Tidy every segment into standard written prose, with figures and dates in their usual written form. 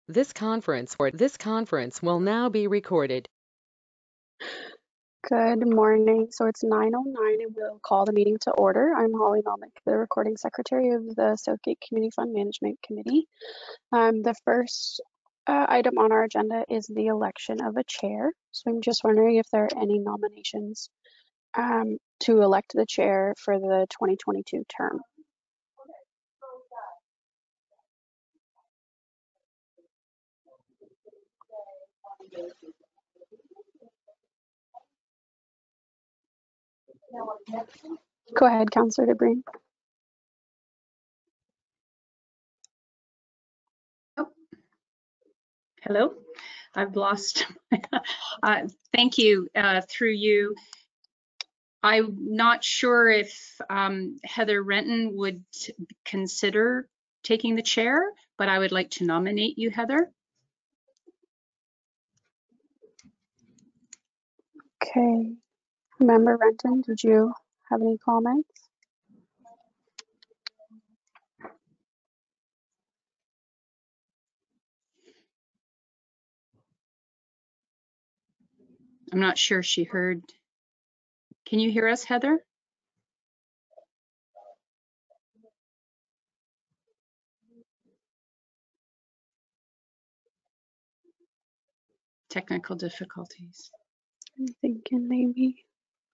This conference will now be recorded. Good morning. So it's 9:09 and we'll call the meeting to order. I'm Holly Melnick, the recording secretary of the Southgate Community Fund Management Committee. The first item on our agenda is the election of a chair. So I'm just wondering if there are any nominations to elect the chair for the 2022 term. Go ahead, Councillor DeBreen. Oh, hello, I've lost. Thank you. Through you, I'm not sure if Heather Renton would consider taking the chair, but I would like to nominate you, Heather. Okay. Member Renton, did you have any comments? I'm not sure she heard. Can you hear us, Heather? Technical difficulties. I'm thinking maybe.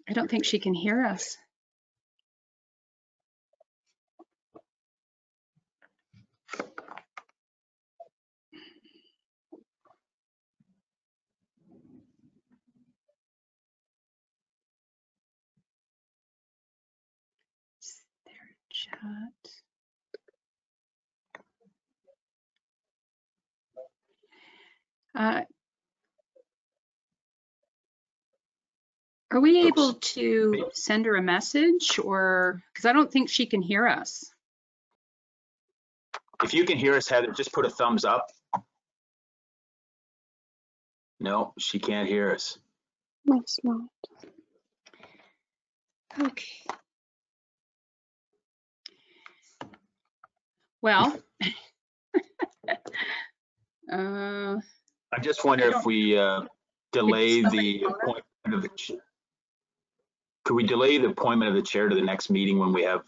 I don't think she can hear us. Is there a chat? Are we able to send her a message, or because I don't think she can hear us? If you can hear us, Heather, just put a thumbs up. No, she can't hear us. Must not. Okay. Well, I just wonder if we delay the appointment of the could we delay the appointment of the chair to the next meeting when we have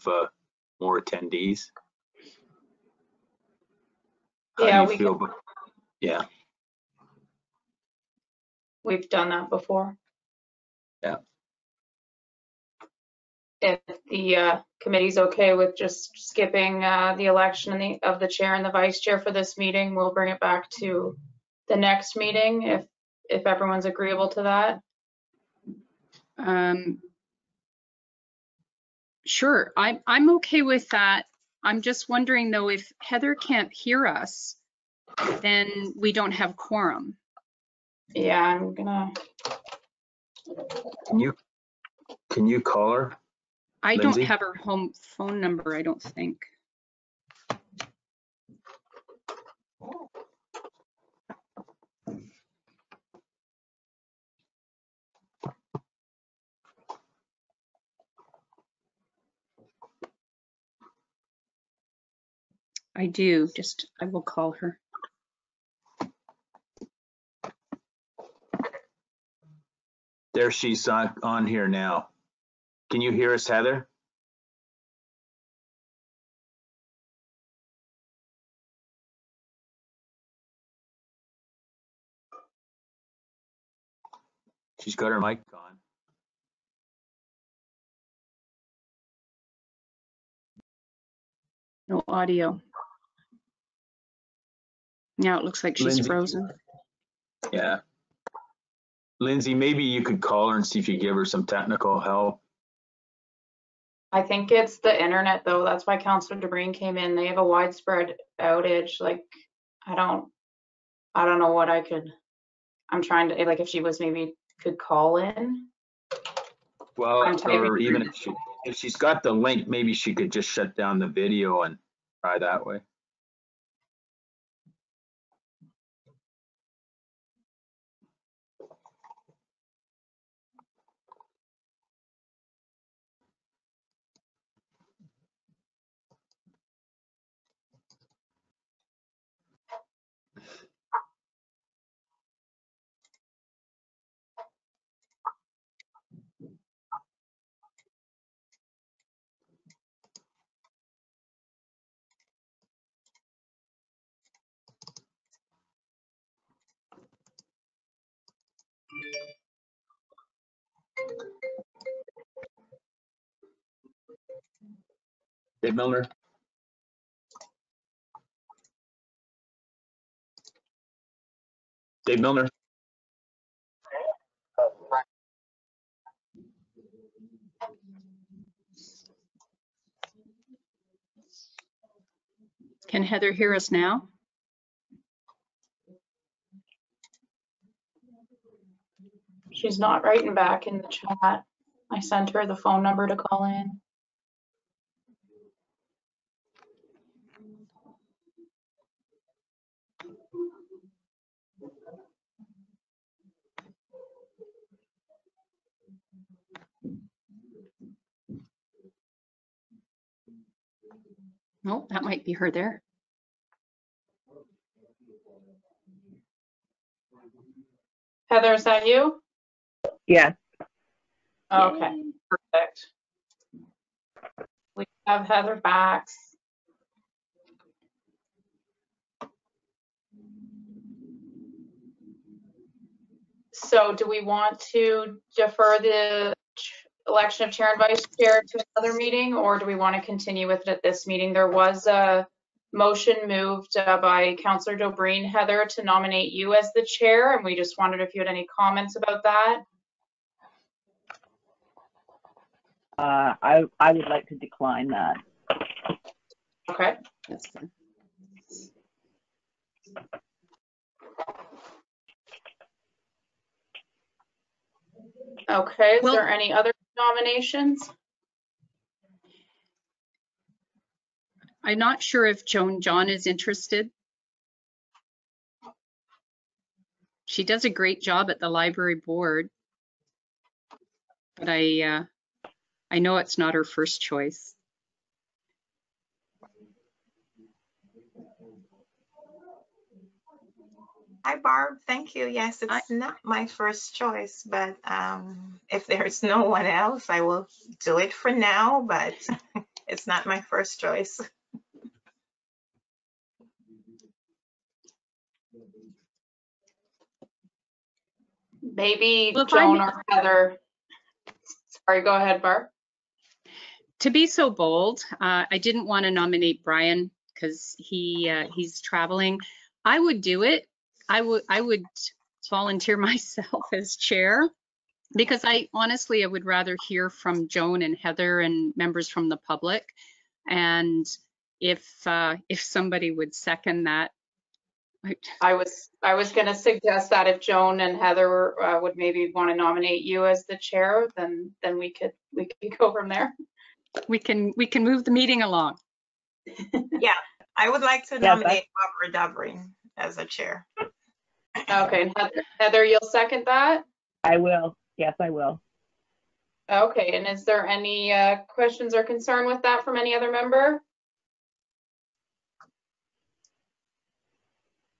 more attendees? Yeah, we feel? Yeah. We've done that before. Yeah. If the committee's okay with just skipping the election of the chair and the vice chair for this meeting, we'll bring it back to the next meeting if everyone's agreeable to that. Sure, I'm okay with that. I'm just wondering though, if Heather can't hear us, then we don't have quorum. Yeah, I'm gonna. Can you call her? I Lindsay? don't have her home phone number, I don't think. I do, I will call her. There, she's on here now. Can you hear us, Heather? She's got her mic on. No audio. Now it looks like she's Lindsay. frozen. Yeah. Lindsay, maybe you could call her and see if you give her some technical help. I think it's the internet though. That's why Councillor DeBreen came in. They have a widespread outage. Like, I don't know what I could. I'm trying to, like, if she was maybe could call in. Well, or even if she's got the link, maybe she could just shut down the video and try that way. Dave Milner? Dave Milner? Can Heather hear us now? She's not writing back in the chat. I sent her the phone number to call in. Oh, that might be her there. Heather, is that you? Yes. Okay, perfect. We have Heather back. So do we want to defer the election of chair and vice chair to another meeting, or do we want to continue with it at this meeting? There was a motion moved by Councillor Dobreen, Heather, to nominate you as the chair, and we just wondered if you had any comments about that. I would like to decline that. Okay. That's fine. Okay, is Well, there any other nominations? I'm not sure if Joan John is interested. She does a great job at the library board, but I know it's not her first choice. Hi, Barb. Thank you. Yes, it's not my first choice, but if there's no one else, I will do it for now, but it's not my first choice. Maybe Well, Joan or Heather. Sorry, go ahead, Barb. To be so bold, I didn't want to nominate Brian because he's traveling. I would do it. I would volunteer myself as chair because I would rather hear from Joan and Heather and members from the public. And if somebody would second that. I was going to suggest that if Joan and Heather would maybe want to nominate you as the chair, then we could go from there. We can move the meeting along. Yeah, I would like to nominate Barbara Dobreen as a chair. Okay, Heather, you'll second that? I will. Yes, I will. Okay, and is there any questions or concern with that from any other member?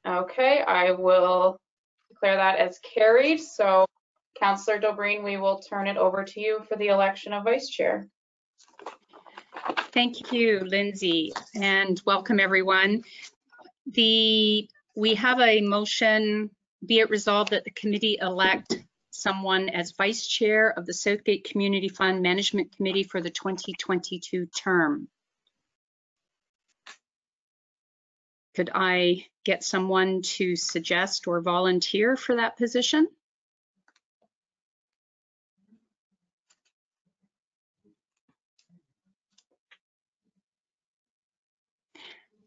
Okay, I will declare that as carried. So, Councillor Dobreen, we will turn it over to you for the election of vice chair. Thank you, Lindsay, and welcome everyone. We have a motion, be it resolved that the committee elect someone as vice chair of the Southgate Community Fund Management Committee for the 2022 term. Could I get someone to suggest or volunteer for that position?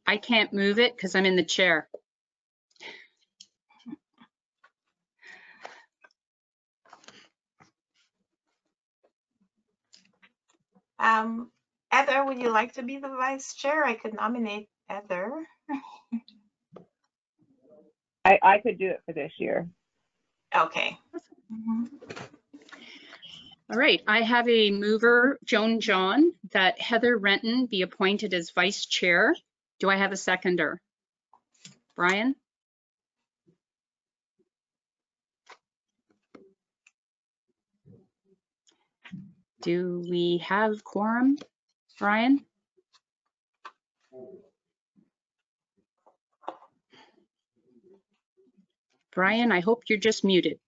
I can't move it because I'm in the chair. Heather, would you like to be the vice chair? I could nominate Heather. I could do it for this year. Okay. All right, I have a mover, Joan John, that Heather Renton be appointed as vice chair. Do I have a seconder? Brian? Do we have quorum, Brian? Brian, I hope you're just muted.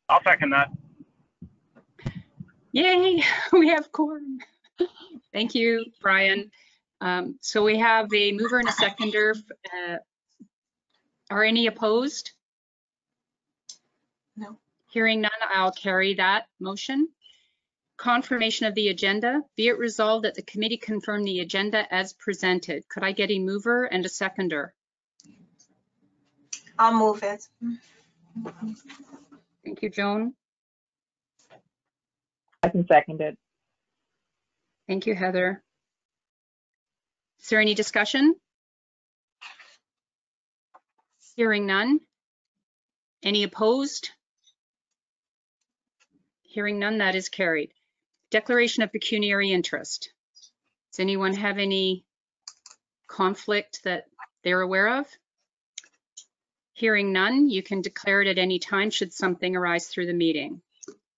I'll second that. Yay, we have quorum. Thank you, Brian. So we have a mover and a seconder. Are any opposed? No. Hearing none, I'll carry that motion. Confirmation of the agenda. Be it resolved that the committee confirm the agenda as presented. Could I get a mover and a seconder? I'll move it. Thank you, Joan. I can second it. Thank you, Heather. Is there any discussion? Hearing none. Any opposed? Hearing none, that is carried. Declaration of pecuniary interest. Does anyone have any conflict that they're aware of? Hearing none, you can declare it at any time should something arise through the meeting.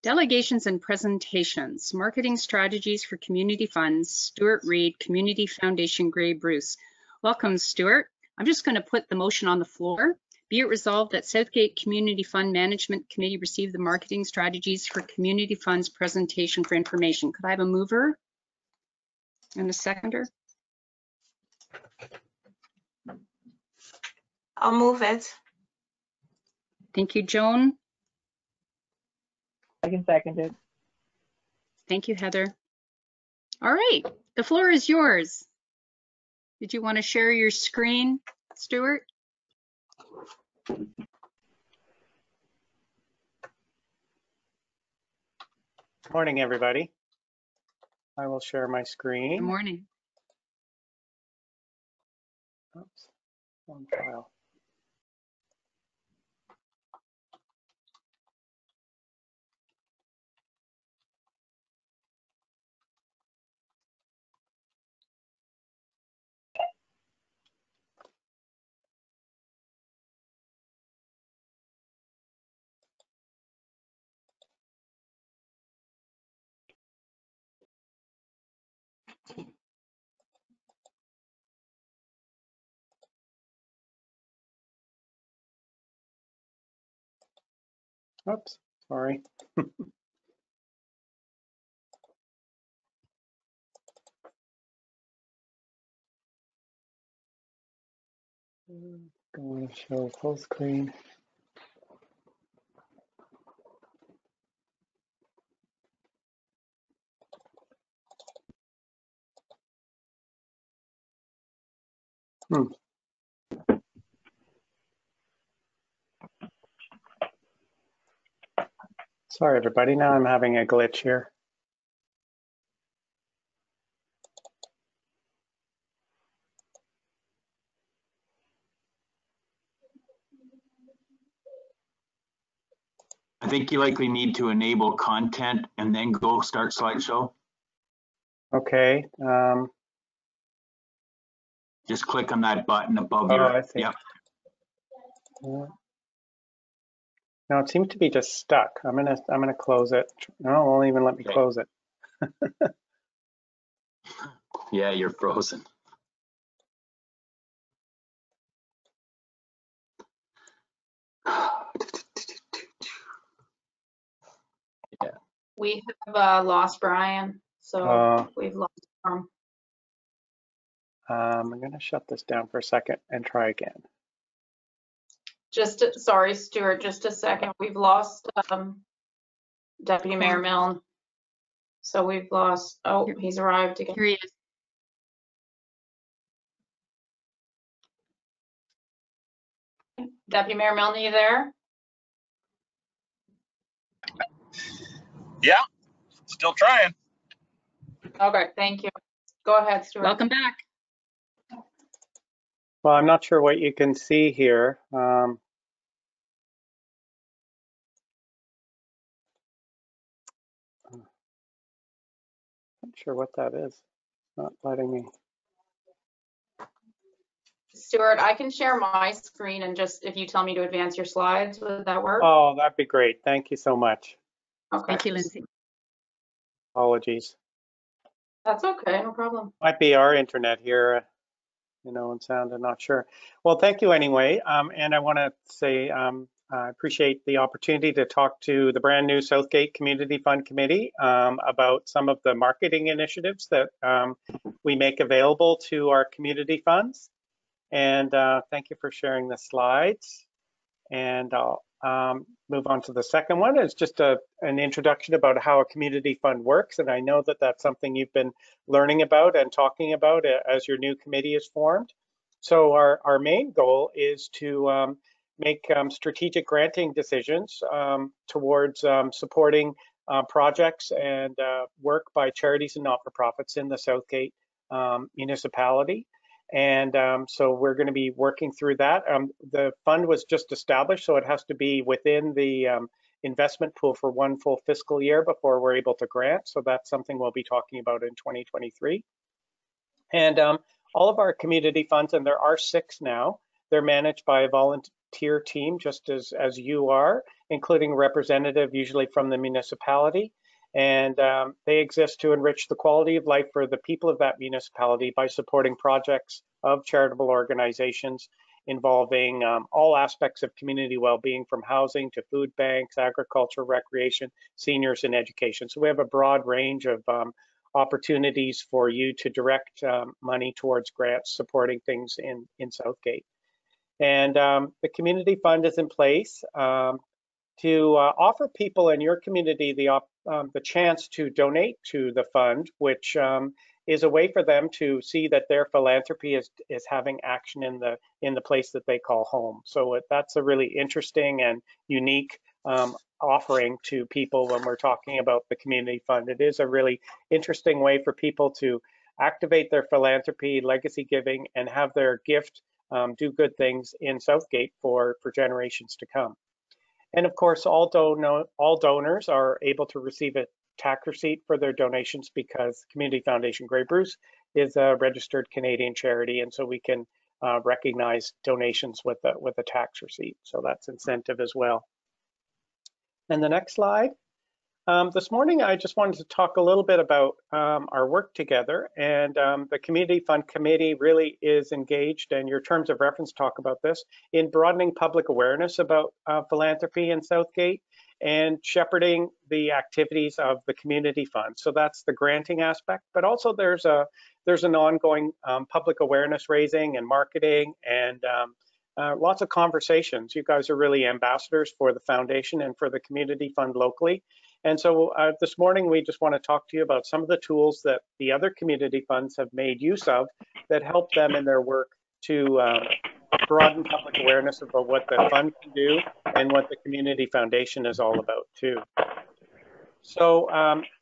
Delegations and presentations. Marketing strategies for community funds. Stuart Reid, Community Foundation, Grey Bruce. Welcome, Stuart. I'm just going to put the motion on the floor. Be it resolved that Southgate Community Fund Management Committee receive the marketing strategies for community funds presentation for information. Could I have a mover and a seconder? I'll move it. Thank you, Joan. I can second it. Thank you, Heather. All right, the floor is yours. Did you want to share your screen, Stuart? Morning, everybody. I will share my screen. Good morning. Oops, wrong file. Oops, sorry. Going to show full screen. Sorry, everybody. Now I'm having a glitch here. I think you likely need to enable content and then go start slideshow. Okay. Just click on that button above Oh, your. I see. Yep. No, it seems to be just stuck. I'm gonna close it. No, it won't even let me close it. Yeah, you're frozen. Yeah. We have lost Brian, so we've lost him. I'm gonna shut this down for a second and try again. Sorry, Stuart, just a second. We've lost Deputy Mayor Milne. So we've lost, oh, he's arrived again. Here he is. Deputy Mayor Milne, you there? Yeah, still trying. Okay, thank you. Go ahead, Stuart. Welcome back. Well, I'm not sure what you can see here. Not sure what that is. Not letting me. Stuart, I can share my screen and just, if you tell me to advance your slides, would that work? Oh, that'd be great. Thank you so much. Okay. Thank you, Lindsay. Apologies. That's okay, no problem. Might be our internet here. you know, and sound, I'm not sure. Well, thank you anyway. And I want to say I appreciate the opportunity to talk to the brand new Southgate Community Fund Committee about some of the marketing initiatives that we make available to our community funds. And thank you for sharing the slides. And I'll move on to the second one. It's just an introduction about how a community fund works. And I know that that's something you've been learning about and talking about as your new committee is formed. So our main goal is to make strategic granting decisions towards supporting projects and work by charities and not-for-profits in the Southgate municipality. And so we're going to be working through that. The fund was just established, so it has to be within the investment pool for one full fiscal year before we're able to grant. So that's something we'll be talking about in 2023. And all of our community funds, and there are 6 now, they're managed by a volunteer team, just as you are, including a representative usually from the municipality. And they exist to enrich the quality of life for the people of that municipality by supporting projects of charitable organizations involving all aspects of community well-being, from housing to food banks, agriculture, recreation, seniors, and education. So we have a broad range of opportunities for you to direct money towards grants supporting things in Southgate. And the community fund is in place to offer people in your community the chance to donate to the fund, which is a way for them to see that their philanthropy is having action in the place that they call home. So that's a really interesting and unique offering to people when we're talking about the community fund. It is a really interesting way for people to activate their philanthropy, legacy giving, and have their gift do good things in Southgate for generations to come. And of course, all donors are able to receive a tax receipt for their donations because Community Foundation Grey Bruce is a registered Canadian charity, and so we can recognize donations with a tax receipt. So that's incentive as well. And the next slide. This morning, I just wanted to talk a little bit about our work together, and the Community Fund Committee really is engaged, and your terms of reference talk about this, in broadening public awareness about philanthropy in Southgate and shepherding the activities of the Community Fund. So that's the granting aspect, but also there's an ongoing public awareness raising and marketing and lots of conversations. You guys are really ambassadors for the foundation and for the Community Fund locally. And so this morning, we just want to talk to you about some of the tools that the other community funds have made use of that help them in their work to broaden public awareness about what the fund can do and what the Community Foundation is all about too. So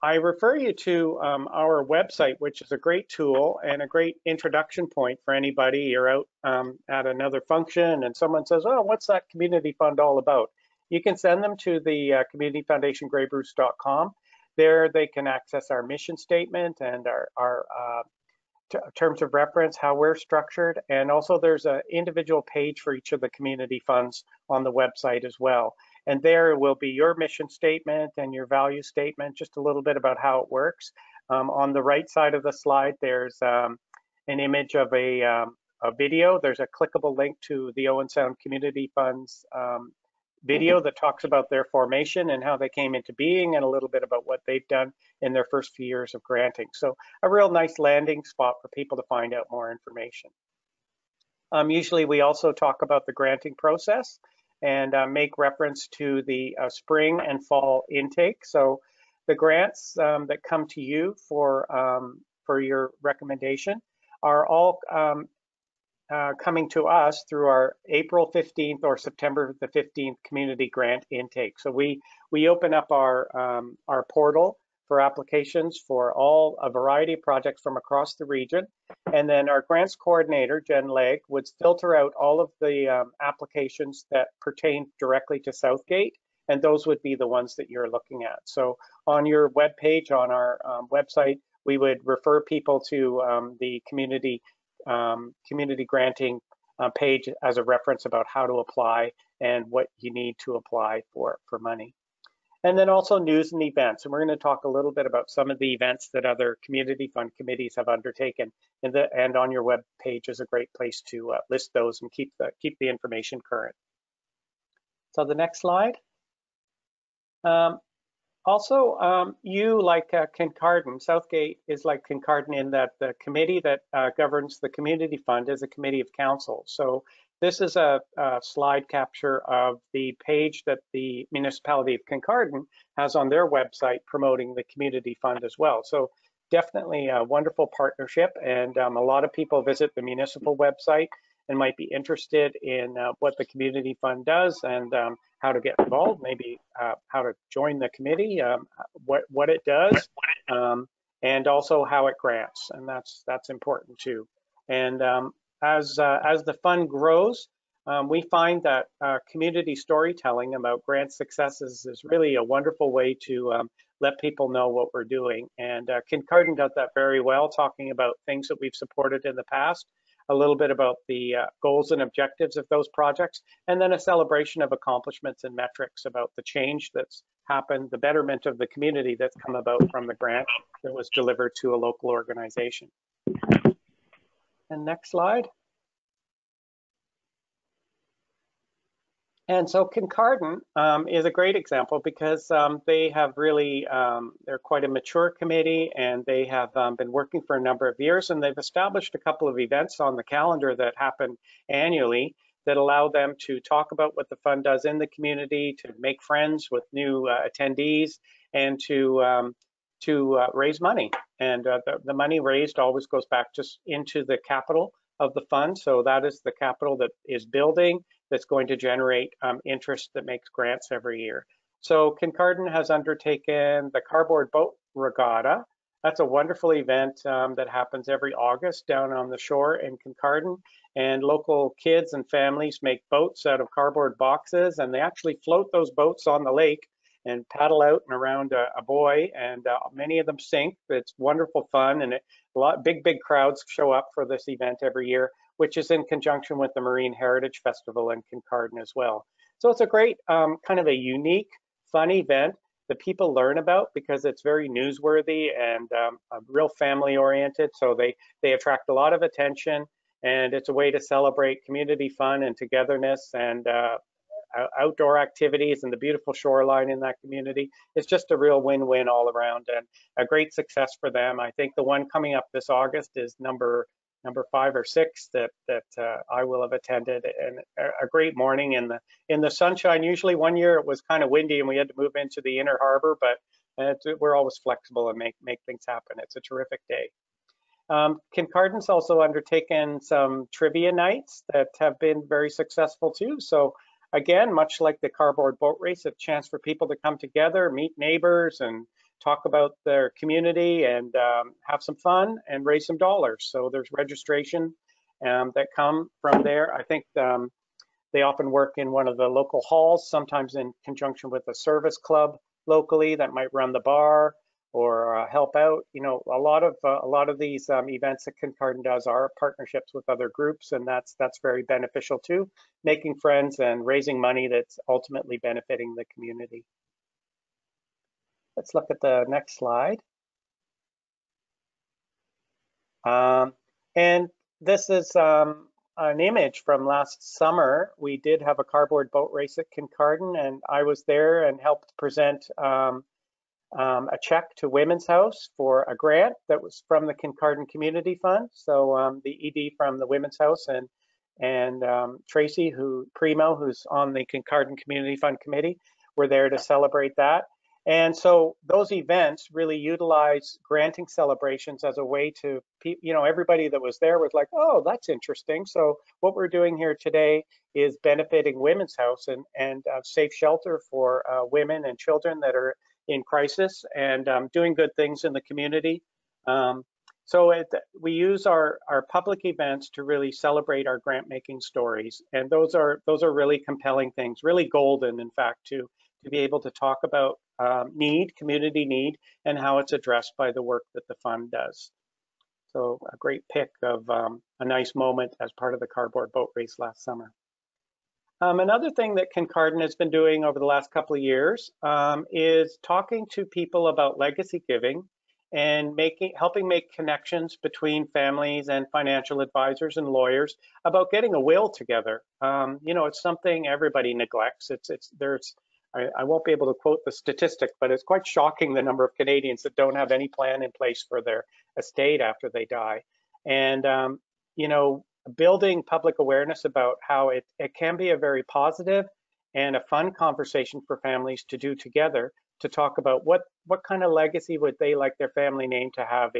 I refer you to our website, which is a great tool and a great introduction point for anybody. You're out at another function and someone says, oh, what's that community fund all about? You can send them to the communityfoundationgraybruce.com. There they can access our mission statement and our terms of reference, how we're structured. And also there's an individual page for each of the community funds on the website as well. And there will be your mission statement and your value statement, just a little bit about how it works. On the right side of the slide, there's an image of a video. There's a clickable link to the Owen Sound Community Fund's video that talks about their formation and how they came into being and a little bit about what they've done in their first few years of granting. So a real nice landing spot for people to find out more information. Usually we also talk about the granting process and make reference to the spring and fall intake. So the grants that come to you for your recommendation are all coming to us through our April 15th or September the 15th community grant intake. So we open up our portal for applications for a variety of projects from across the region. And then our grants coordinator, Jen Legg, would filter out all of the applications that pertain directly to Southgate, and those would be the ones that you're looking at. So on your webpage, on our website, we would refer people to the community granting page as a reference about how to apply and what you need to apply for money. And then also news and events. And we're going to talk a little bit about some of the events that other community fund committees have undertaken. And on your web page is a great place to list those and keep the information current. So the next slide. You, like Kincardine, Southgate is like Kincardine in that the committee that governs the community fund is a committee of council. So this is a slide capture of the page that the municipality of Kincardine has on their website promoting the community fund as well. So definitely a wonderful partnership, and a lot of people visit the municipal website and might be interested in what the community fund does and how to get involved, maybe how to join the committee, what it does, and also how it grants, and that's important too. And as the fund grows, we find that community storytelling about grant successes is really a wonderful way to let people know what we're doing. And Kincardine does that very well, talking about things that we've supported in the past, a little bit about the goals and objectives of those projects, and then a celebration of accomplishments and metrics about the change that's happened, the betterment of the community that's come about from the grant that was delivered to a local organization. And next slide. And so Kincardine is a great example because they have really, they're quite a mature committee, and they have been working for a number of years, and they've established a couple of events on the calendar that happen annually that allow them to talk about what the fund does in the community, to make friends with new attendees, and to raise money. And the money raised always goes back just into the capital of the fund. So that is the capital that is building, that's going to generate interest that makes grants every year. So Kincardine has undertaken the Cardboard Boat Regatta. That's a wonderful event that happens every August down on the shore in Kincardine. And local kids and families make boats out of cardboard boxes, and they actually float those boats on the lake and paddle out and around a buoy, and many of them sink. It's wonderful fun, and big crowds show up for this event every year, which is in conjunction with the Marine Heritage Festival in Kincardine as well. So it's a great kind of a unique, fun event that people learn about because it's very newsworthy and real family oriented. So they attract a lot of attention, and it's a way to celebrate community fun and togetherness and outdoor activities and the beautiful shoreline in that community. It's just a real win-win all around, and a great success for them. I think the one coming up this August is number 5 or 6 that I will have attended, and a great morning in the sunshine. Usually one year it was kind of windy and we had to move into the inner harbor, but we're always flexible and make things happen. It's a terrific day. Kincardine's also undertaken some trivia nights that have been very successful too. So again, much like the cardboard boat race, a chance for people to come together, meet neighbors, and talk about their community, and have some fun and raise some dollars. So there's registration that come from there. I think they often work in one of the local halls, sometimes in conjunction with a service club locally that might run the bar or help out. You know, a lot of these events that Kincardine does are partnerships with other groups, and that's very beneficial too, making friends and raising money that's ultimately benefiting the community. Let's look at the next slide. And this is an image from last summer. We did have a cardboard boat race at Kincardine, and I was there and helped present a check to Women's House for a grant that was from the Kincardine Community Fund. So the ED from the Women's House and Tracy Primo, who's on the Kincardine Community Fund Committee, were there to celebrate that. And so those events really utilize granting celebrations as a way to, you know, everybody that was there was like, oh, that's interesting. So what we're doing here today is benefiting Women's House and safe shelter for women and children that are in crisis, and doing good things in the community. We use our public events to really celebrate our grant making stories. And those are really compelling things, really golden, in fact, to be able to talk about community need, and how it's addressed by the work that the fund does. So a great pick of a nice moment as part of the cardboard boat race last summer. Another thing that Kincardine has been doing over the last couple of years is talking to people about legacy giving and helping make connections between families and financial advisors and lawyers about getting a will together. You know, it's something everybody neglects. I won't be able to quote the statistic, but it's quite shocking the number of Canadians that don't have any plan in place for their estate after they die. And, you know, building public awareness about how it can be a very positive and a fun conversation for families to do together to talk about what kind of legacy would they like their family name to have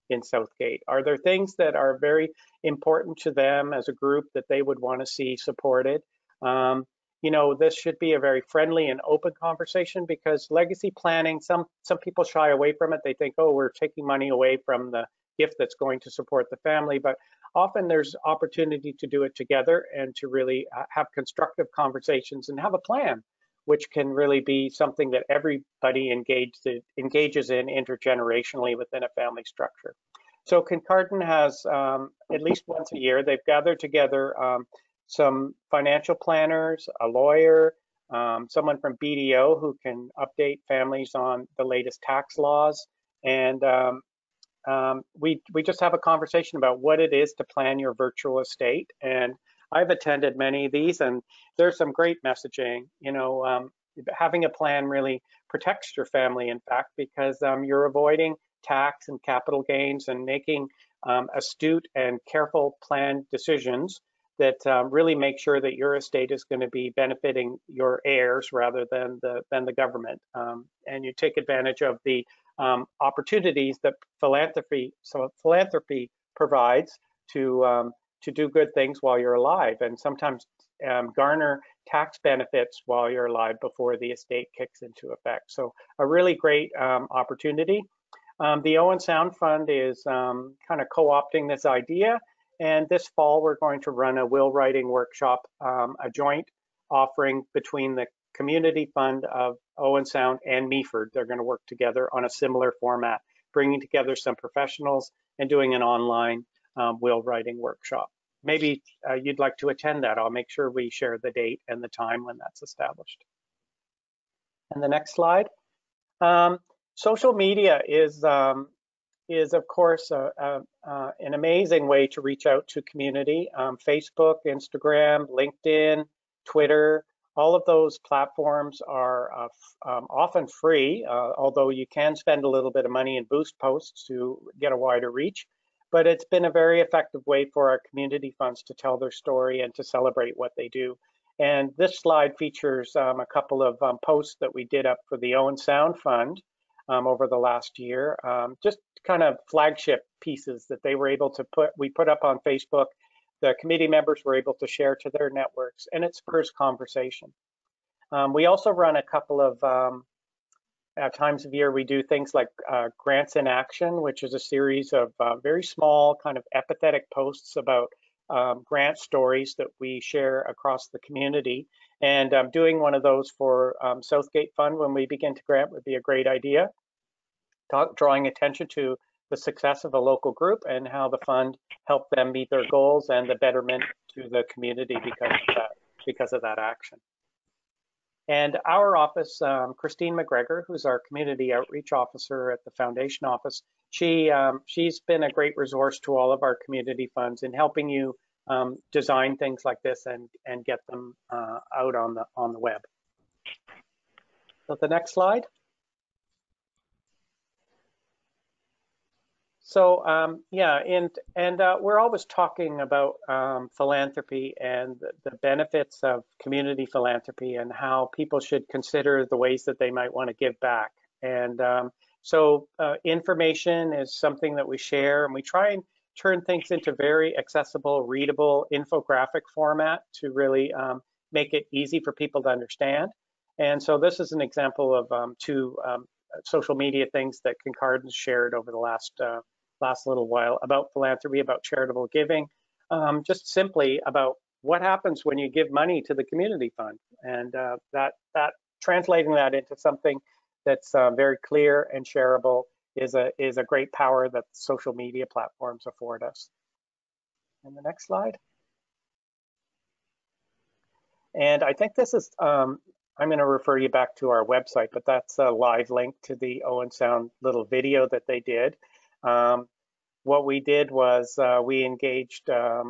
in Southgate. Are there things that are very important to them as a group that they would want to see supported? You know, this should be a very friendly and open conversation, because legacy planning, some people shy away from it. They think, oh, we're taking money away from the gift that's going to support the family, but often there's opportunity to do it together and to really have constructive conversations and have a plan, which can really be something that everybody engages in intergenerationally within a family structure. So Kincardine has, at least once a year, they've gathered together some financial planners, a lawyer, someone from BDO who can update families on the latest tax laws, and we just have a conversation about what it is to plan your virtual estate. And I've attended many of these, and there's some great messaging. You know, having a plan really protects your family, in fact, because you're avoiding tax and capital gains and making astute and careful planned decisions that really make sure that your estate is going to be benefiting your heirs rather than the government. And you take advantage of the opportunities that philanthropy provides to do good things while you're alive, and sometimes garner tax benefits while you're alive before the estate kicks into effect. So a really great opportunity. The Owen Sound Fund is kind of co-opting this idea, and this fall we're going to run a will writing workshop, a joint offering between the Community Fund of Owen Sound and Meaford. They're going to work together on a similar format, bringing together some professionals and doing an online will writing workshop. Maybe you'd like to attend that. I'll make sure we share the date and the time when that's established. And the next slide. Social media is of course an amazing way to reach out to community. Facebook, Instagram, LinkedIn, Twitter, all of those platforms are often free, although you can spend a little bit of money in boost posts to get a wider reach. But it's been a very effective way for our community funds to tell their story and to celebrate what they do. And this slide features a couple of posts that we did up for the Owen Sound Fund over the last year, just kind of flagship pieces that they were able to we put up on Facebook. The committee members were able to share to their networks, and it spurs conversation. We also run a couple of times of year, we do things like Grants in Action, which is a series of very small kind of empathetic posts about grant stories that we share across the community. And doing one of those for Southgate Fund when we begin to grant would be a great idea. Drawing attention to the success of a local group and how the fund helped them meet their goals and the betterment to the community because of that action. And our office, Christine McGregor, who's our community outreach officer at the foundation office, she's been a great resource to all of our community funds in helping you design things like this and get them out on the web. So the next slide. So yeah, and we're always talking about philanthropy and the benefits of community philanthropy and how people should consider the ways that they might want to give back. And so information is something that we share, and we try and turn things into very accessible, readable infographic format to really make it easy for people to understand. And so this is an example of two social media things that Kincardine shared over the last little while about philanthropy, about charitable giving, just simply about what happens when you give money to the community fund, and that translating that into something that's very clear and shareable is a great power that social media platforms afford us. And the next slide. And I think this is, I'm going to refer you back to our website, but that's a live link to the Owen Sound little video that they did. What we did was we engaged a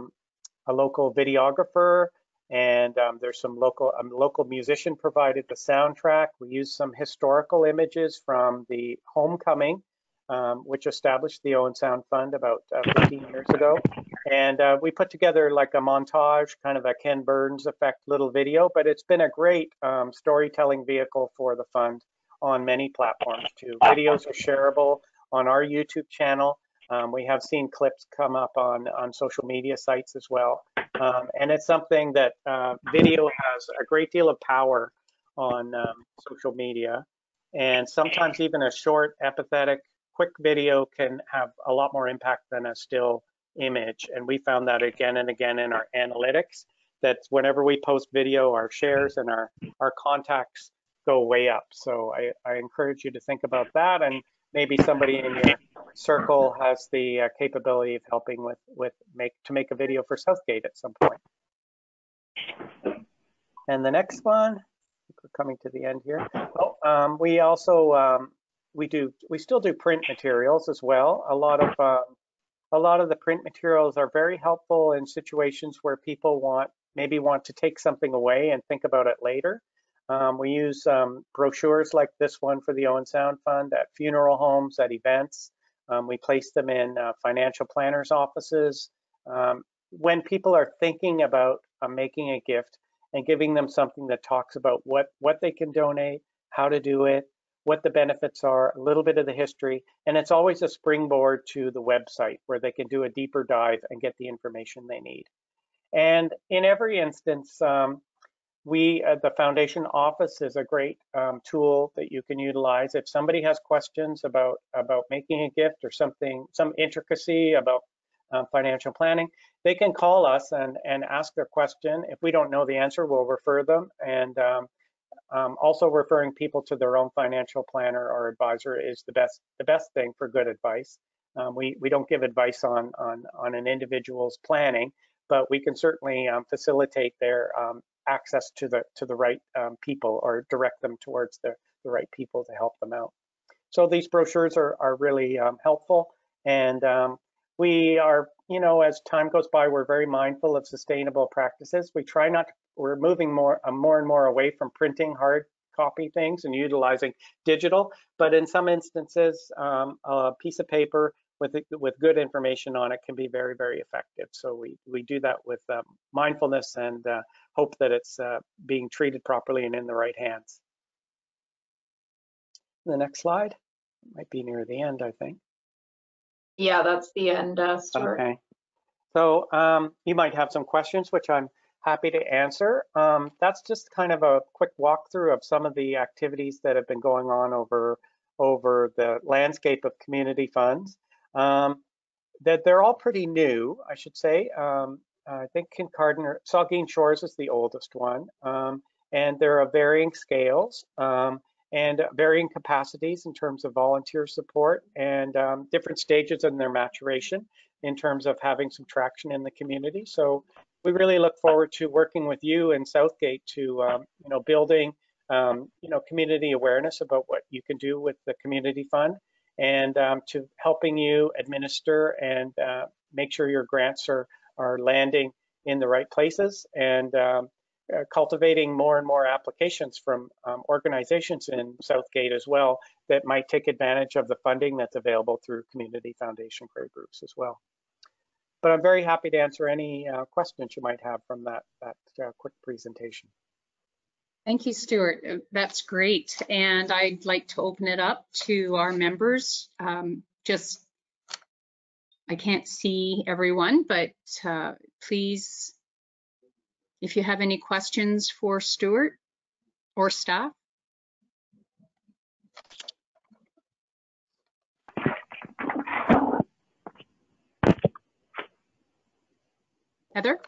local videographer, and there's some local musician provided the soundtrack. We used some historical images from the homecoming, which established the Owen Sound Fund about 15 years ago. And we put together like a montage, kind of a Ken Burns effect little video, but it's been a great storytelling vehicle for the fund on many platforms too. Videos are shareable on our YouTube channel. We have seen clips come up on social media sites as well. And it's something that video has a great deal of power on social media. And sometimes even a short, empathetic, quick video can have a lot more impact than a still image. And we found that again and again in our analytics, that whenever we post video, our shares and our contacts go way up. So I encourage you to think about that, and maybe somebody in your circle has the capability of helping to make a video for Southgate at some point. And the next one, I think we're coming to the end here. Oh, we also we still do print materials as well. A lot of the print materials are very helpful in situations where people maybe want to take something away and think about it later. We use brochures like this one for the Owen Sound Fund at funeral homes, at events. We place them in financial planners' offices. When people are thinking about making a gift and giving them something that talks about what they can donate, how to do it, what the benefits are, a little bit of the history, and it's always a springboard to the website where they can do a deeper dive and get the information they need. And in every instance, the foundation office is a great tool that you can utilize. If somebody has questions about making a gift or some intricacy about financial planning, they can call us and ask their question. If we don't know the answer, we'll refer them. And also referring people to their own financial planner or advisor is the best thing for good advice. We don't give advice on an individual's planning, but we can certainly facilitate their access to the right people, or direct them towards the right people to help them out. So these brochures are really helpful, and we are, as time goes by, we're very mindful of sustainable practices. We try not to, we're moving more and more away from printing hard copy things and utilizing digital, but in some instances, a piece of paper with good information on it can be very, very effective. So we do that with mindfulness and hope that it's being treated properly and in the right hands. The next slide might be near the end, I think. Yeah, that's the end, Stuart. Okay. So you might have some questions, which I'm happy to answer. That's just kind of a quick walkthrough of some of the activities that have been going on over the landscape of community funds. That they're all pretty new, I should say. I think Saugeen Shores is the oldest one, and they're of varying scales and varying capacities in terms of volunteer support, and different stages in their maturation in terms of having some traction in the community. So we really look forward to working with you in Southgate to building community awareness about what you can do with the community fund, and to helping you administer and make sure your grants are landing in the right places, and cultivating more and more applications from organizations in Southgate as well that might take advantage of the funding that's available through Community Foundation Grade Groups as well. But I'm very happy to answer any questions you might have from that quick presentation. Thank you, Stuart. That's great. And I'd like to open it up to our members. I can't see everyone, but please, if you have any questions for Stuart or staff. Heather?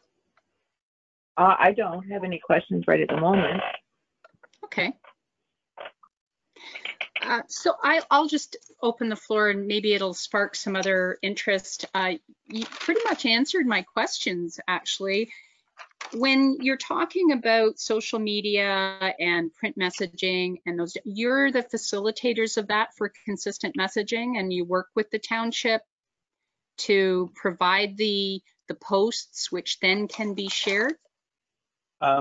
I don't have any questions right at the moment. Okay. So I'll just open the floor, and maybe it'll spark some other interest. You pretty much answered my questions, actually. When you're talking about social media and print messaging and those, you're the facilitators of that for consistent messaging, and you work with the township to provide the posts, which then can be shared?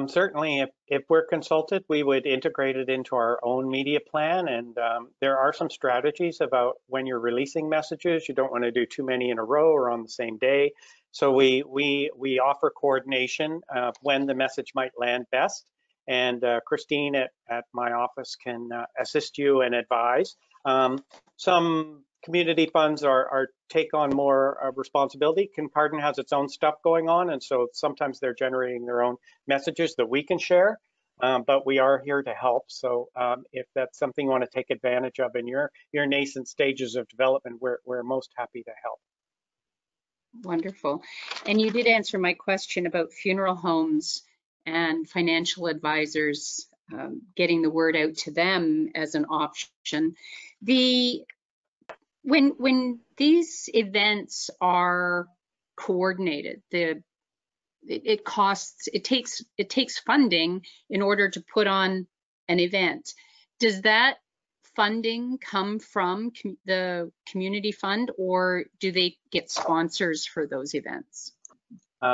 Certainly, if we're consulted, we would integrate it into our own media plan. And there are some strategies about when you're releasing messages. You don't want to do too many in a row or on the same day. So we offer coordination of when the message might land best. And Christine at my office can assist you and advise. Some community funds take on more responsibility. Kincardine has its own stuff going on, and so sometimes they're generating their own messages that we can share, but we are here to help. So if that's something you want to take advantage of in your nascent stages of development, we're most happy to help. Wonderful. And you did answer my question about funeral homes and financial advisors, getting the word out to them as an option. When these events are coordinated, it takes funding in order to put on an event. Does that funding come from the community fund, or do they get sponsors for those events?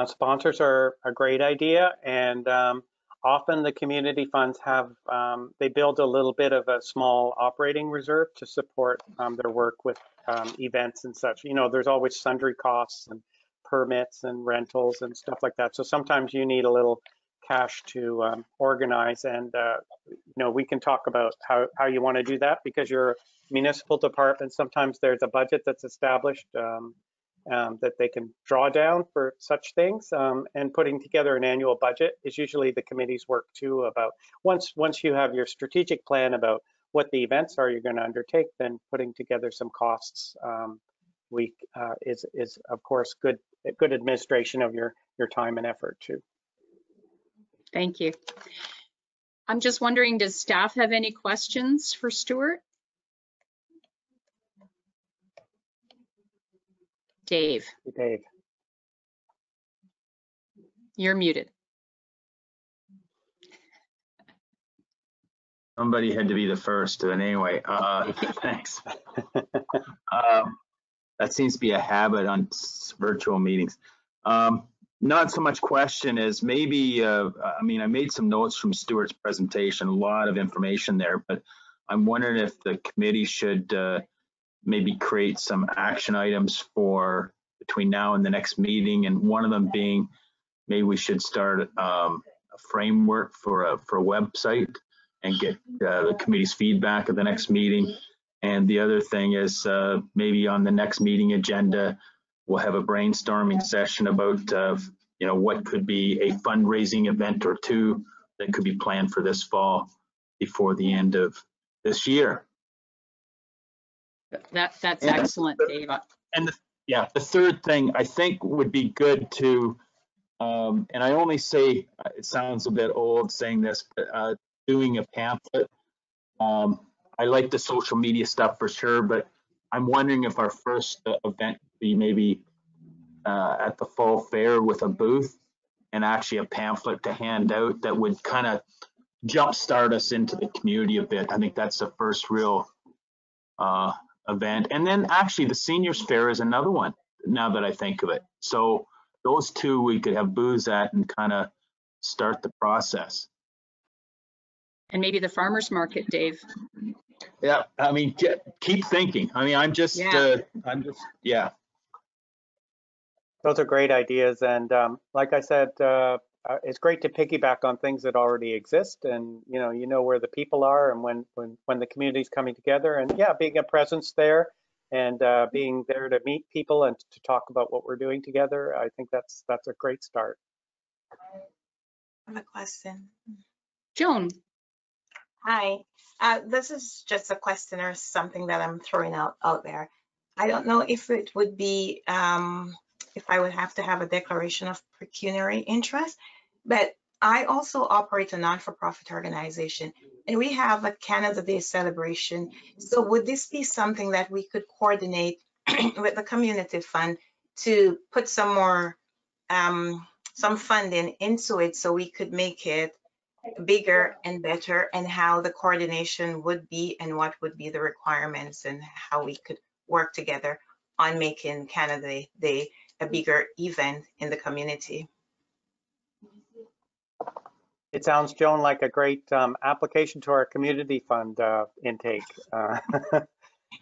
Sponsors are a great idea, and often the community funds have, they build a little bit of a small operating reserve to support their work with events and such. You know, there's always sundry costs and permits and rentals and stuff like that. So sometimes you need a little cash to organize, and you know, we can talk about how you want to do that, because you're a municipal department. Sometimes there's a budget that's established that they can draw down for such things, and putting together an annual budget is usually the committee's work too. About once you have your strategic plan about what the events are you're going to undertake, then putting together some costs is of course good administration of your time and effort too. Thank you. I'm just wondering, does staff have any questions for Stuart? Dave. Dave. You're muted. Somebody had to be the first, and anyway, thanks. That seems to be a habit on virtual meetings. Not so much question as maybe, I mean, I made some notes from Stuart's presentation, a lot of information there, but I'm wondering if the committee should maybe create some action items for between now and the next meeting, and one of them being maybe we should start a framework for a website and get the committee's feedback at the next meeting. And the other thing is maybe on the next meeting agenda, we'll have a brainstorming session about you know, what could be a fundraising event or two that could be planned for this fall before the end of this year. That's excellent, Dave. And the third thing I think would be good to, and I only say, it sounds a bit old saying this, but doing a pamphlet. I like the social media stuff for sure, but I'm wondering if our first event could be maybe at the fall fair with a booth and actually a pamphlet to hand out that would kind of jumpstart us into the community a bit. I think that's the first real event. And then actually the seniors fair is another one now that I think of it. So those two we could have booths at and kind of start the process. And maybe the farmers market, Dave. Yeah, I mean, keep thinking. I mean, I'm just, yeah. Those are great ideas, and like I said, it's great to piggyback on things that already exist, and you know where the people are, and when the community's coming together, and yeah, being a presence there, and being there to meet people and to talk about what we're doing together. I think that's a great start. I have a question. Joan. Hi, this is just a question or something that I'm throwing out there. I don't know if it would be, if I would have to have a declaration of pecuniary interest, but I also operate a non-for-profit organization, and we have a Canada Day celebration. So would this be something that we could coordinate with the community fund to put some more some funding into it so we could make it bigger and better, and how the coordination would be and what would be the requirements and how we could work together on making Canada Day a bigger event in the community. It sounds, Joan, like a great application to our community fund intake.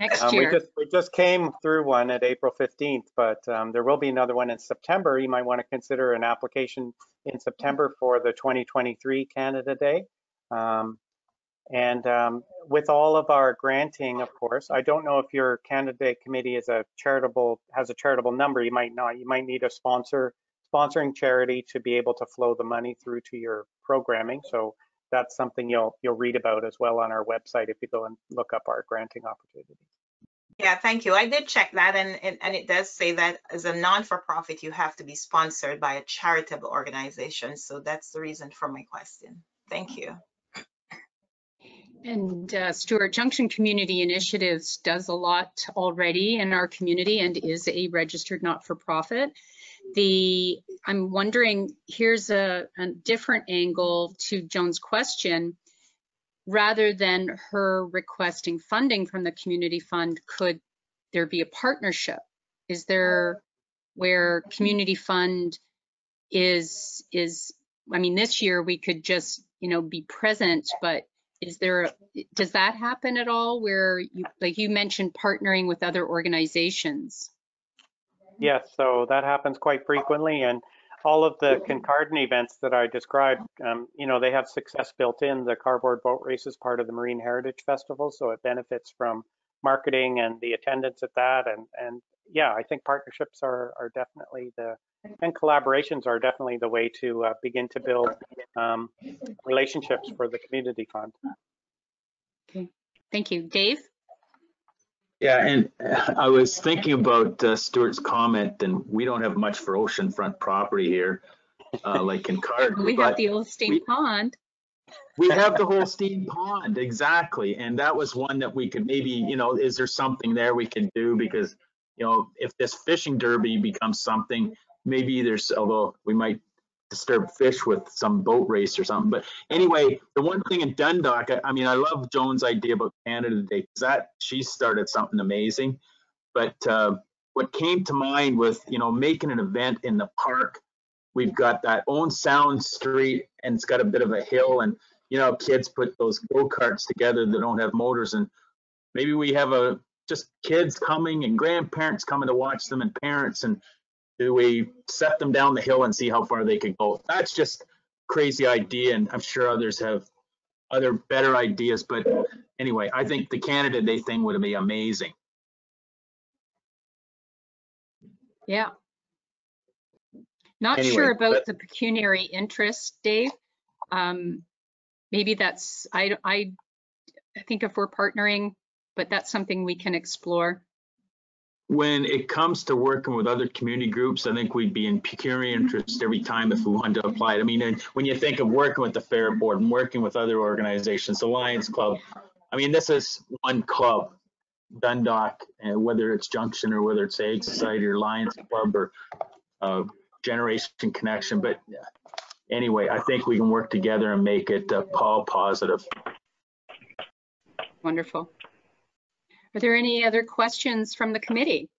Next year. We just came through one at April 15th, but there will be another one in September. You might want to consider an application in September for the 2023 Canada Day. With all of our granting, of course, I don't know if your Canada Day committee is has a charitable number. You might not. You might need a sponsoring charity to be able to flow the money through to your programming. So that's something you'll read about as well on our website if you go and look up our granting opportunities. Yeah, thank you. I did check that, and it does say that as a non-for-profit, you have to be sponsored by a charitable organization. So that's the reason for my question. Thank you. And Stuart, Junction Community Initiatives does a lot already in our community and is a registered not-for-profit. I'm wondering, here's a different angle to Joan's question. Rather than her requesting funding from the community fund, could there be a partnership? Is there where community fund is, I mean, this year we could just, be present, but does that happen at all where like you mentioned partnering with other organizations? Yes, so that happens quite frequently, and all of the Kincardine events that I described, they have success built in. The cardboard boat race is part of the Marine Heritage Festival, so it benefits from marketing and the attendance at that. And yeah, I think partnerships are definitely and collaborations are definitely the way to begin to build relationships for the community fund. Okay, thank you. Dave? Yeah, and I was thinking about Stuart's comment, and we don't have much for oceanfront property here, like in Kincardine. We have the old steam pond. We have the whole steam pond, exactly. And that was one that we could maybe, is there something there we could do? Because, if this fishing derby becomes something, maybe although we might disturb fish with some boat race or something. But anyway, the one thing in Dundalk, I love Joan's idea about Canada Day, because she started something amazing. But what came to mind with, making an event in the park, we've got that own sound street, and it's got a bit of a hill, and kids put those go-karts together that don't have motors, and maybe we have just kids coming and grandparents coming to watch them and parents, and do we set them down the hill and see how far they could go? That's just crazy idea, and I'm sure others have other better ideas. But anyway, I think the Canada Day thing would be amazing. Yeah. Not sure about the pecuniary interest, Dave. Maybe that's, I think if we're partnering, but that's something we can explore. When it comes to working with other community groups, I think we'd be in pecuniary interest every time if we wanted to apply it. And when you think of working with the Fair Board and working with other organizations, the Lions Club, this is one club, Dundalk, and whether it's Junction or whether it's Ag Society or Lions Club or Generation Connection. But anyway, I think we can work together and make it positive. Wonderful. Are there any other questions from the committee?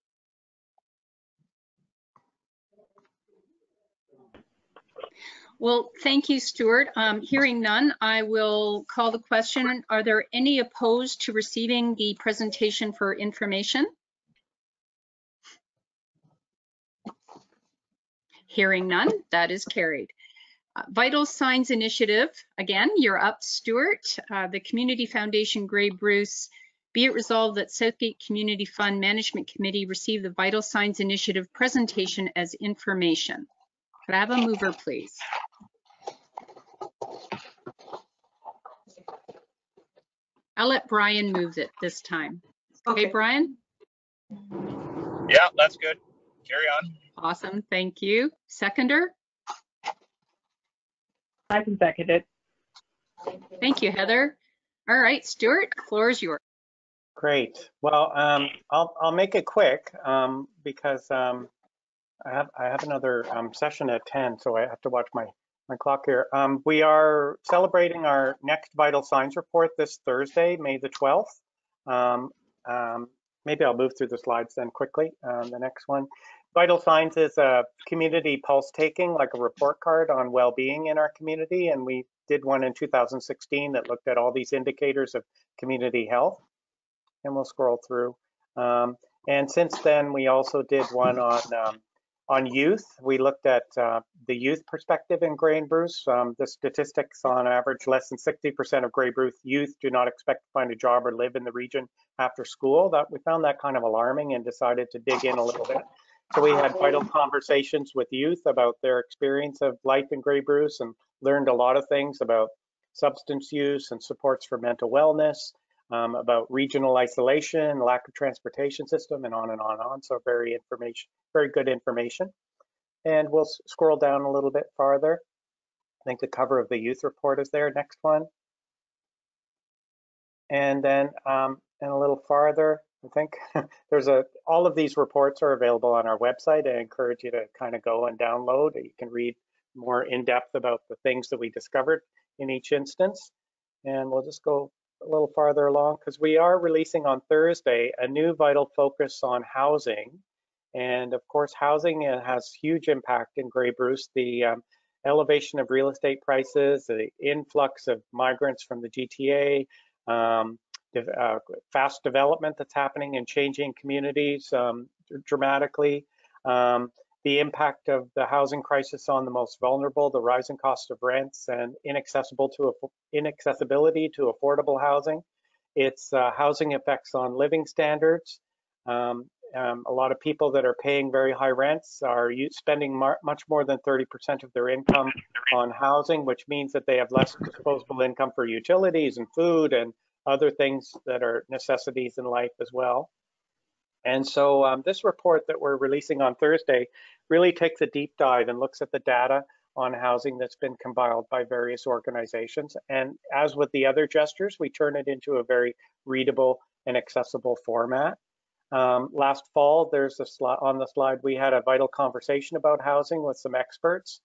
Well, thank you, Stuart. Hearing none, I will call the question. Are there any opposed to receiving the presentation for information? Hearing none, that is carried. Vital Signs Initiative, again, you're up, Stuart. The Community Foundation Grey Bruce. Be it resolved that Southgate Community Fund Management Committee receive the Vital Signs Initiative presentation as information. Could I have a mover, please? I'll let Brian move it this time. Okay, Brian? Yeah, that's good. Carry on. Awesome, thank you. Seconder? I can second it. Thank you, Heather. All right, Stuart, the floor is yours. Great. Well, I'll make it quick because I have another session at 10, so I have to watch my clock here. We are celebrating our next Vital Signs report this Thursday, May the 12th. Maybe I'll move through the slides then quickly. The next one. Vital Signs is a community pulse taking, like a report card on well-being in our community, and we did one in 2016 that looked at all these indicators of community health. And we'll scroll through. And since then, we also did one on youth. We looked at the youth perspective in Grey and Bruce. The statistics on average, less than 60% of Grey Bruce youth do not expect to find a job or live in the region after school. We found that kind of alarming and decided to dig in a little bit. So we had vital conversations with youth about their experience of life in Grey Bruce and learned a lot of things about substance use and supports for mental wellness, about regional isolation, lack of transportation system, and on and on and on. So very good information. And we'll scroll down a little bit farther. I think the cover of the youth report is there. Next one. And then and a little farther, I think there's all of these reports are available on our website. I encourage you to kind of go and download. You can read more in depth about the things that we discovered in each instance. And we'll just go a little farther along because we are releasing on Thursday a new vital focus on housing. And of course, housing has huge impact in Grey Bruce. The elevation of real estate prices, the influx of migrants from the GTA, fast development that's happening and changing communities dramatically, the impact of the housing crisis on the most vulnerable, the rising cost of rents and inaccessibility to affordable housing. Its housing effects on living standards. A lot of people that are paying very high rents are spending much more than 30% of their income on housing, which means that they have less disposable income for utilities and food and other things that are necessities in life as well. And so this report that we're releasing on Thursday really takes a deep dive and looks at the data on housing that's been compiled by various organizations. And as with the other gestures, we turn it into a very readable and accessible format. Last fall, there's on the slide, we had a vital conversation about housing with some experts.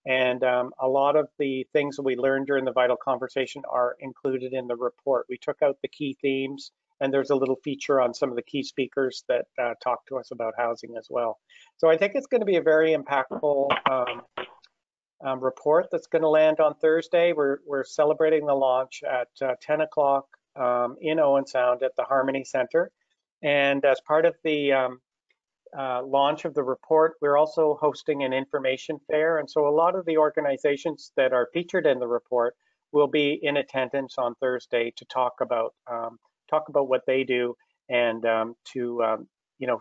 And a lot of the things that we learned during the vital conversation are included in the report. We took out the key themes, and there's a little feature on some of the key speakers that talk to us about housing as well. So I think it's going to be a very impactful report that's going to land on Thursday. We're celebrating the launch at 10 o'clock in Owen Sound at the Harmony Center. And as part of the launch of the report, we're also hosting an information fair. And so a lot of the organizations that are featured in the report will be in attendance on Thursday to talk about what they do and to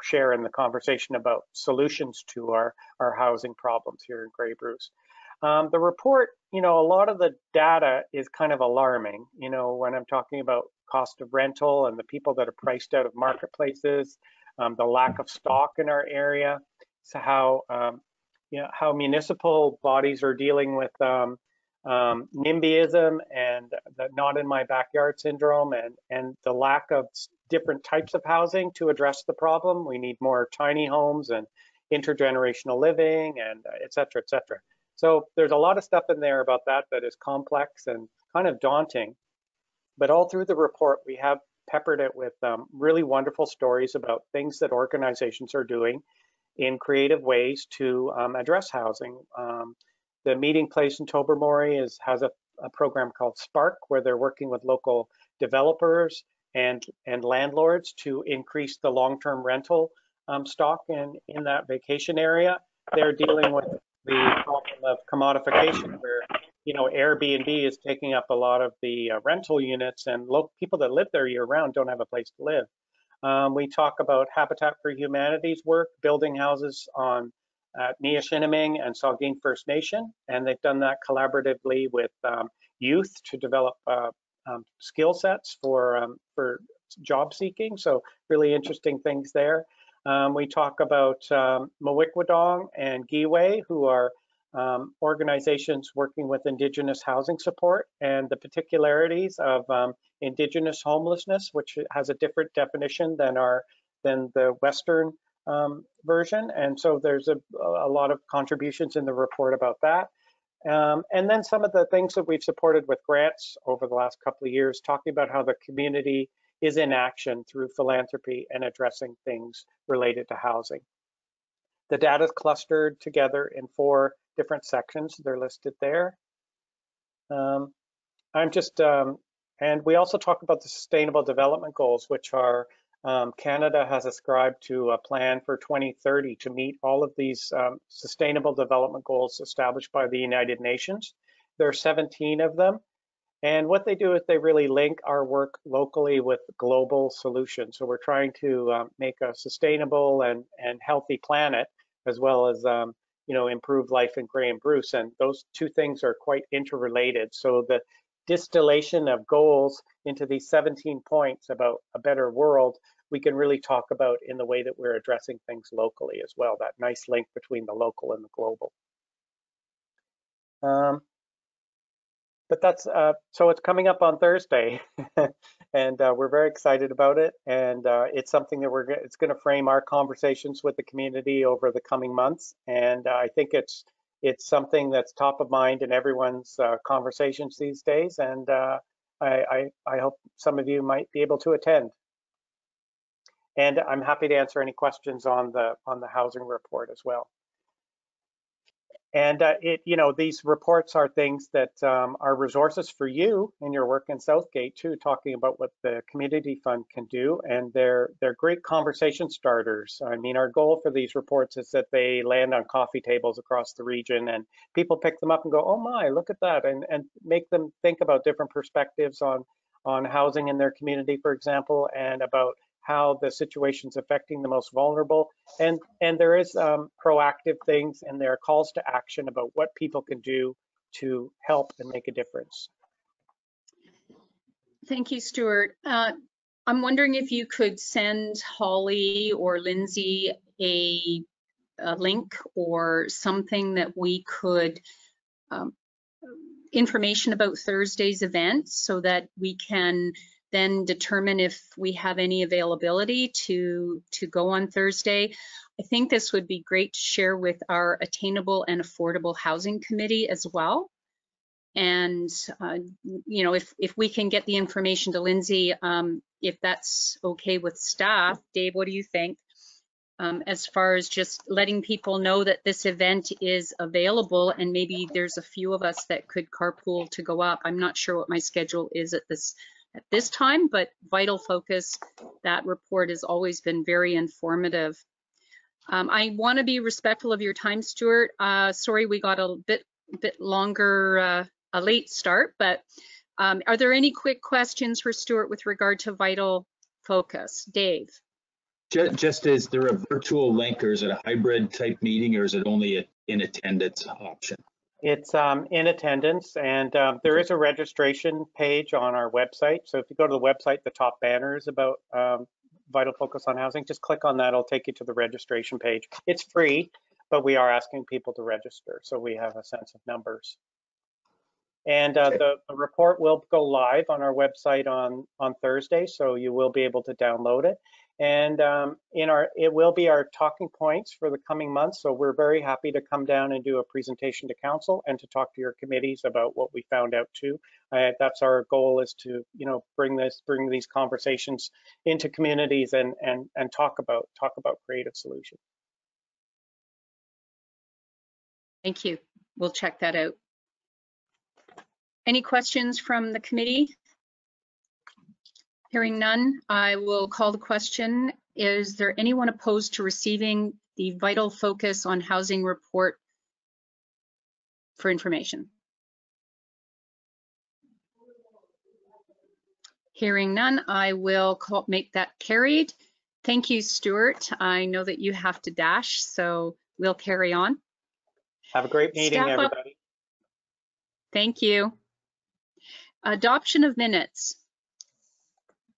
share in the conversation about solutions to our housing problems here in Grey Bruce. The report, a lot of the data is kind of alarming, when I'm talking about cost of rental and the people that are priced out of marketplaces, the lack of stock in our area, so how municipal bodies are dealing with NIMBYism and the not in my backyard syndrome and the lack of different types of housing to address the problem. We need more tiny homes and intergenerational living and et cetera, et cetera. So there's a lot of stuff in there about that is complex and kind of daunting. But all through the report, we have peppered it with really wonderful stories about things that organizations are doing in creative ways to address housing. The meeting place in Tobermory has a program called Spark, where they're working with local developers and landlords to increase the long-term rental stock in that vacation area. They're dealing with the problem of commodification, where Airbnb is taking up a lot of the rental units, and people that live there year-round don't have a place to live. We talk about Habitat for Humanity's work, building houses at Niashiniming and Saugeen First Nation, and they've done that collaboratively with youth to develop skill sets for job seeking. So really interesting things there. We talk about Mawikwadong and Giwe, who are organizations working with Indigenous housing support and the particularities of Indigenous homelessness, which has a different definition than the Western version. And so there's a lot of contributions in the report about that. And then some of the things that we've supported with grants over the last couple of years, talking about how the community is in action through philanthropy and addressing things related to housing. The data is clustered together in 4 different sections. They're listed there. And we also talk about the Sustainable Development Goals, which are Canada has ascribed to a plan for 2030 to meet all of these Sustainable Development Goals established by the United Nations. There are 17 of them. And what they do is they really link our work locally with global solutions. So we're trying to make a sustainable and healthy planet, as well as improve life in Grey and Bruce. And those 2 things are quite interrelated. So the distillation of goals into these 17 points about a better world, we can really talk about in the way that we're addressing things locally as well, that nice link between the local and the global. But that's, so it's coming up on Thursday, and we're very excited about it. And it's something that it's going to frame our conversations with the community over the coming months. And I think it's something that's top of mind in everyone's conversations these days. And I hope some of you might be able to attend. And I'm happy to answer any questions on the housing report as well. And these reports are things that are resources for you in your work in Southgate too, talking about what the community fund can do, and they're great conversation starters. I mean, our goal for these reports is that they land on coffee tables across the region, and people pick them up and go, "Oh my, look at that," and make them think about different perspectives on housing in their community, for example, and about how the situation's affecting the most vulnerable. And there is proactive things, and there are calls to action about what people can do to help and make a difference. Thank you, Stuart. I'm wondering if you could send Holly or Lindsay a link or something that we could, information about Thursday's event, so that we can then determine if we have any availability to go on Thursday. I think this would be great to share with our Attainable and Affordable Housing Committee as well. And if we can get the information to Lindsay, if that's okay with staff. Dave, what do you think? As far as just letting people know that this event is available, and maybe there's a few of us that could carpool to go up. I'm not sure what my schedule is at this time, but Vital Focus, that report has always been very informative. I want to be respectful of your time, Stuart. Sorry we got a bit longer, a late start, but are there any quick questions for Stuart with regard to Vital Focus? Dave? Just is there a virtual link, or is it a hybrid type meeting, or is it only an in attendance option? It's in attendance, and there is a registration page on our website. So if you go to the website, the top banner is about Vital Focus on Housing. Just click on that, it'll take you to the registration page. It's free, but we are asking people to register, so we have a sense of numbers. And the report will go live on our website on Thursday, so you will be able to download it. And it will be our talking points for the coming months. So we're very happy to come down and do a presentation to council and to talk to your committees about what we found out too. That's our goal, is to bring these conversations into communities and talk about creative solutions. Thank you. We'll check that out. Any questions from the committee? Hearing none, I will call the question. Is there anyone opposed to receiving the Vital Focus on Housing report for information? Hearing none, I will make that carried. Thank you, Stuart. I know that you have to dash, so we'll carry on. Have a great meeting, everybody. Thank you. Adoption of minutes.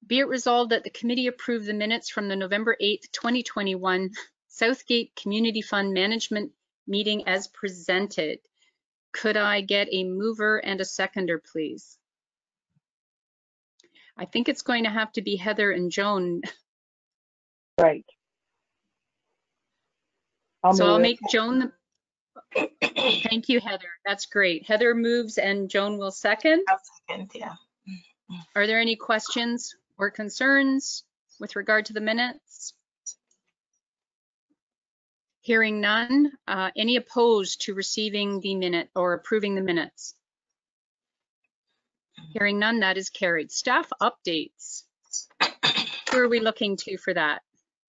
Be it resolved that the committee approve the minutes from the November 8th, 2021 Southgate Community Fund Management meeting as presented. Could I get a mover and a seconder, please? I think it's going to have to be Heather and Joan. Right. I'll make Joan. Thank you, Heather. That's great. Heather moves and Joan will second. I'll second, yeah. Are there any questions or concerns with regard to the minutes? Hearing none. Any opposed to receiving the minute or approving the minutes? Hearing none, that is carried. Staff updates. Who are we looking to for that?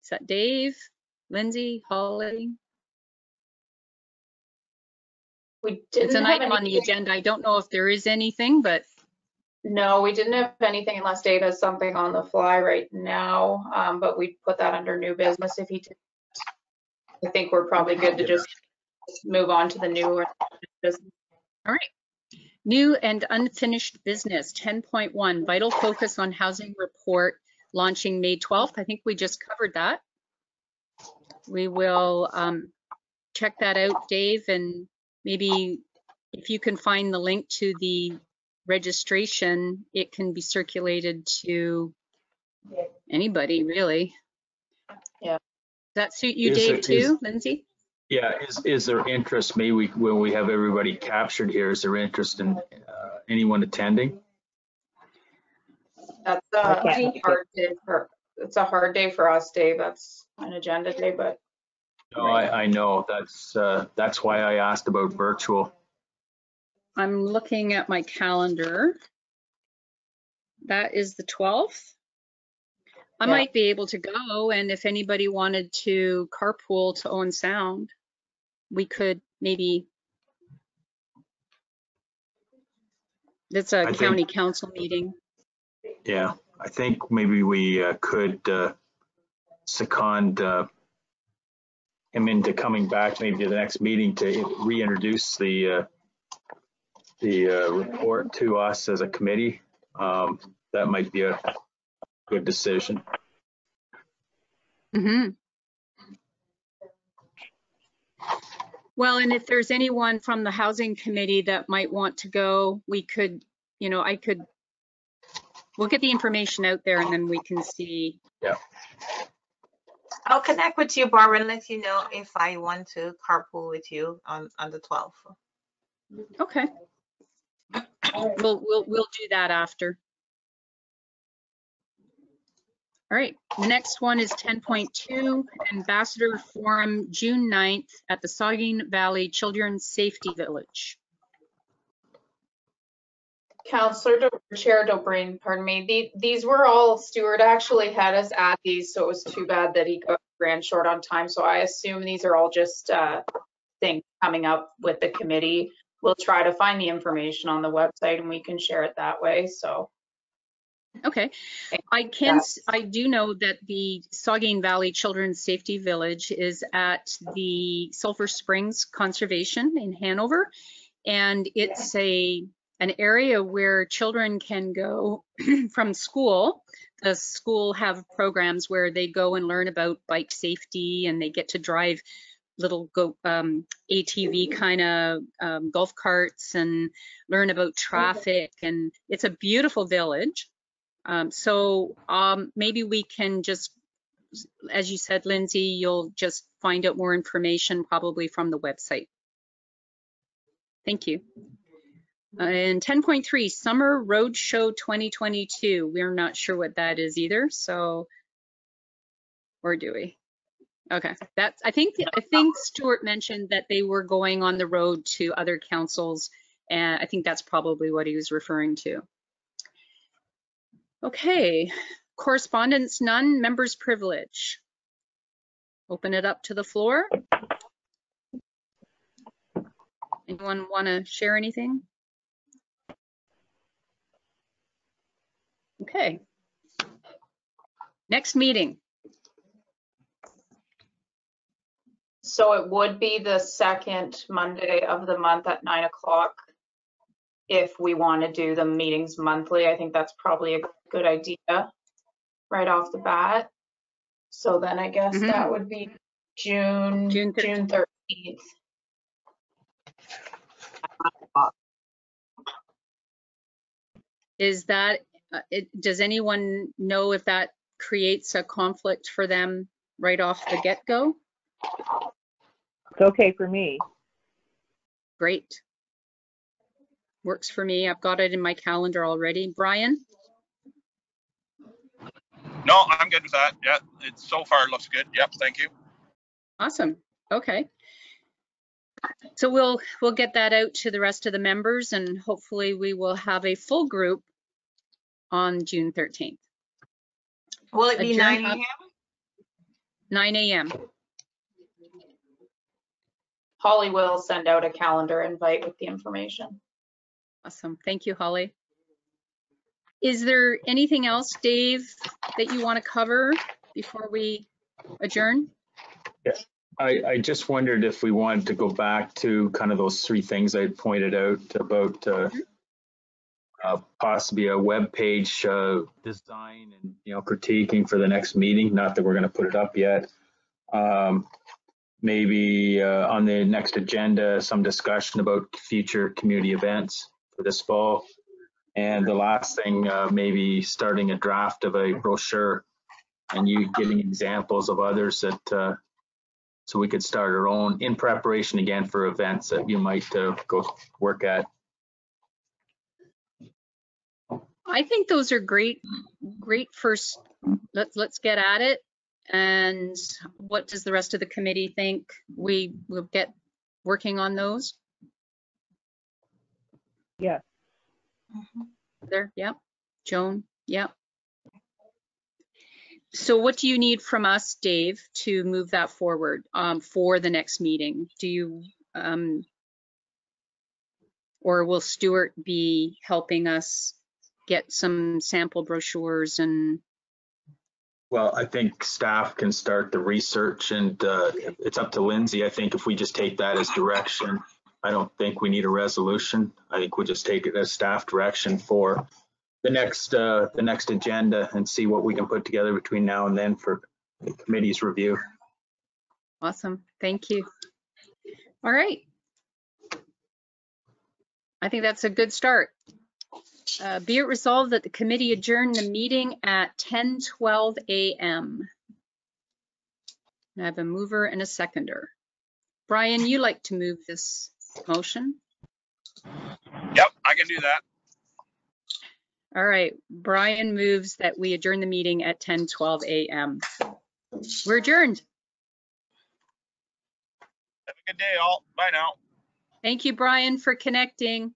Is that Dave, Lindsay, Holly? We didn't It's an have item on the anything. agenda. I don't know if there is anything, but No, we didn't have anything unless Dave has something on the fly right now. But we put that under new business if he did. I think we're probably good to just move on to the newer business. all right. New and unfinished business, 10.1, vital focus on housing report launching May 12th. I think we just covered that. We will check that out, Dave, and maybe if you can find the link to the registration, it can be circulated to anybody, really. Yeah. Does that suit you, Dave, too, Lindsay? Yeah, is there interest, maybe when we have everybody captured here, is there interest in anyone attending? That's a hard day for, it's a hard day for us, Dave. That's an agenda day, but. No, I know, that's why I asked about virtual. I'm looking at my calendar. That is the 12th. I might be able to go, and if anybody wanted to carpool to Owen Sound, we could maybe. It's a county council meeting. Yeah, I think maybe we could second him into coming back maybe to the next meeting to reintroduce the report to us as a committee. That might be a good decision. Mm-hmm. Well, and if there's anyone from the housing committee that might want to go, we could, you know, we'll get the information out there and then we can see. Yeah. I'll connect with you, Barbara, and let you know if I want to carpool with you on the 12th. Okay. We'll do that after. All right, the next one is 10.2, Ambassador Forum, June 9th at the Saugeen Valley Children's Safety Village. Councillor Chair Dobreen, pardon me, these were all, Stuart actually had us add these, so it was too bad that he ran short on time. So I assume these are all just things coming up with the committee. We'll try to find the information on the website and we can share it that way, so. Okay, I do know that the Saugeen Valley Children's Safety Village is at the Sulphur Springs Conservation in Hanover, and it's an area where children can go from school. The school have programs where they go and learn about bike safety, and they get to drive little ATV kind of golf carts and learn about traffic, and it's a beautiful village. So maybe we can just, as you said, Lindsay, you'll just find out more information probably from the website. Thank you. And 10.3, Summer Roadshow 2022. We're not sure what that is either, so, or do we? Okay, that's, I think Stuart mentioned that they were going on the road to other councils, and I think that's probably what he was referring to. Okay, correspondence none, members privilege. Open it up to the floor. Anyone want to share anything? Okay. Next meeting. So it would be the second Monday of the month at 9 o'clock. If we want to do the meetings monthly, I think that's probably a good idea right off the bat. So then I guess that would be June 13th. Is that, does anyone know if that creates a conflict for them right off the get-go? It's okay for me. Great. Works for me. I've got it in my calendar already. Brian? No, I'm good with that. Yeah, it so far looks good. Yep, thank you. Awesome. Okay. So we'll get that out to the rest of the members, and hopefully we will have a full group on June 13th. Will it be Adjourn 9 up- a.m.? 9 a.m. Holly will send out a calendar invite with the information. Awesome. Thank you, Holly. Is there anything else, Dave, that you want to cover before we adjourn? I just wondered if we wanted to go back to kind of those three things I pointed out about possibly a web page design and critiquing for the next meeting. Not that we're going to put it up yet. Maybe on the next agenda, some discussion about future community events for this fall. And the last thing, maybe starting a draft of a brochure and you giving examples of others that so we could start our own in preparation again for events that you might go work at. I think those are great first. Let's get at it. And what does the rest of the committee think? We will get working on those. Yes. There, yeah. Joan, yeah. So what do you need from us, Dave, to move that forward for the next meeting? Do you, or will Stuart be helping us get some sample brochures and? Well, I think staff can start the research and it's up to Lindsay. I think if we just take that as direction, I don't think we need a resolution. I think we just take it as staff direction for the next agenda and see what we can put together between now and then for the committee's review. Awesome, thank you. All right. I think that's a good start. Be it resolved that the committee adjourn the meeting at 10:12 a.m. I have a mover and a seconder. Brian, you like to move this motion? Yep, I can do that. All right, Brian moves that we adjourn the meeting at 10:12 a.m. We're adjourned. Have a good day, all. Bye now. Thank you, Brian, for connecting.